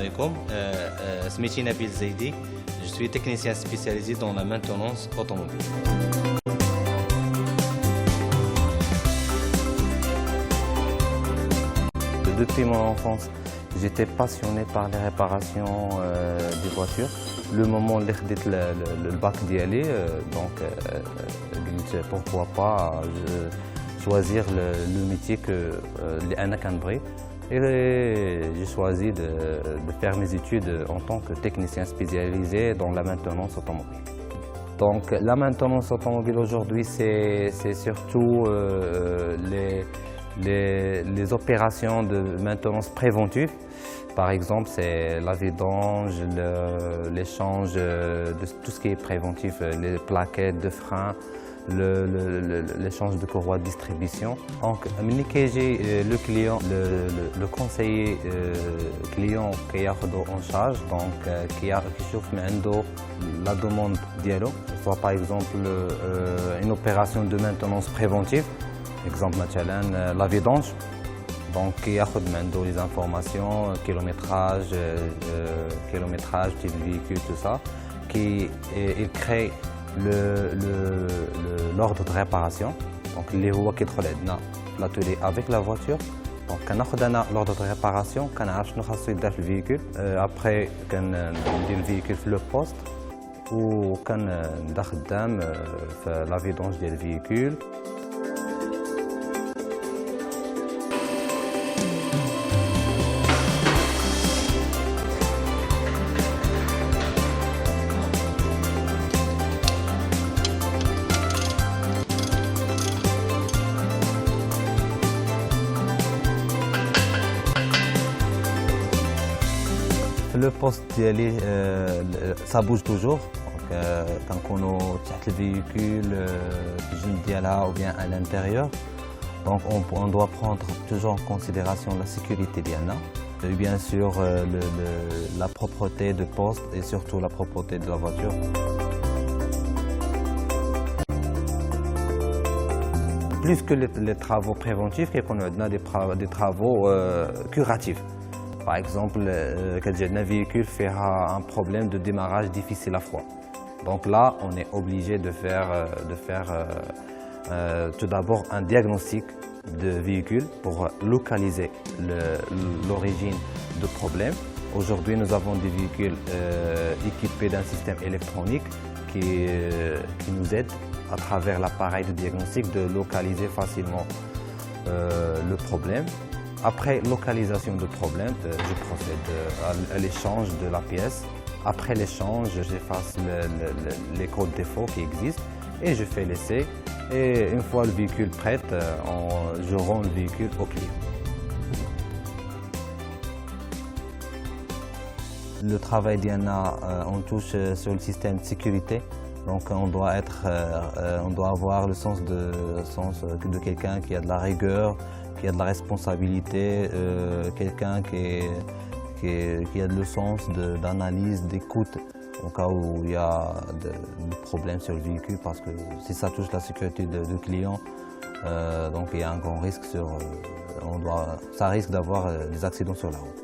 alaikum. Smechi Nabil Zaidi. Je suis technicien spécialisé dans la maintenance automobile. Depuis mon enfance, j'étais passionné par les réparations des voitures. Le moment où j'ai le bac d'y aller, donc pourquoi pas choisir le métier que Anna Canbray. Et j'ai choisi de faire mes études en tant que technicien spécialisé dans la maintenance automobile. Donc la maintenance automobile aujourd'hui, c'est surtout les opérations de maintenance préventive. Par exemple, c'est la vidange, l'échange de tout ce qui est préventif, les plaquettes de frein, l'échange de courroies de distribution. Donc, le client, le conseiller client qui a en charge, donc qui chauffe la demande dialogue, soit par exemple une opération de maintenance préventive, exemple la vidange. Donc, il a les informations, kilométrage, type de véhicule, tout ça, il crée l'ordre de réparation. Donc, les roues qui sont l'atelier avec la voiture. Donc, on a l'ordre de réparation, on a le véhicule. Après, on a le véhicule sur le poste ou on a la vidange du véhicule. Le poste ça bouge toujours. Quand on est le véhicule, ou bien à l'intérieur, donc on doit prendre toujours en considération la sécurité et bien sûr la propreté de poste et surtout la propreté de la voiture. Plus que les travaux préventifs, on a des travaux curatifs. Par exemple, quand un véhicule fait un problème de démarrage difficile à froid. Donc là, on est obligé de faire tout d'abord un diagnostic de véhicule pour localiser l'origine du problème. Aujourd'hui, nous avons des véhicules équipés d'un système électronique qui nous aide à travers l'appareil de diagnostic de localiser facilement le problème. Après localisation du problème, je procède à l'échange de la pièce. Après l'échange, j'efface les codes défauts qui existent et je fais l'essai. Et une fois le véhicule prêt, je rends le véhicule au client. Le travail d'IANA, on touche sur le système de sécurité. Donc on doit avoir le sens de quelqu'un qui a de la rigueur, qui a de la responsabilité, quelqu'un qui a le sens d'analyse, d'écoute au cas où il y a des problèmes sur le véhicule, parce que si ça touche la sécurité du client, donc il y a un grand risque ça risque d'avoir des accidents sur la route.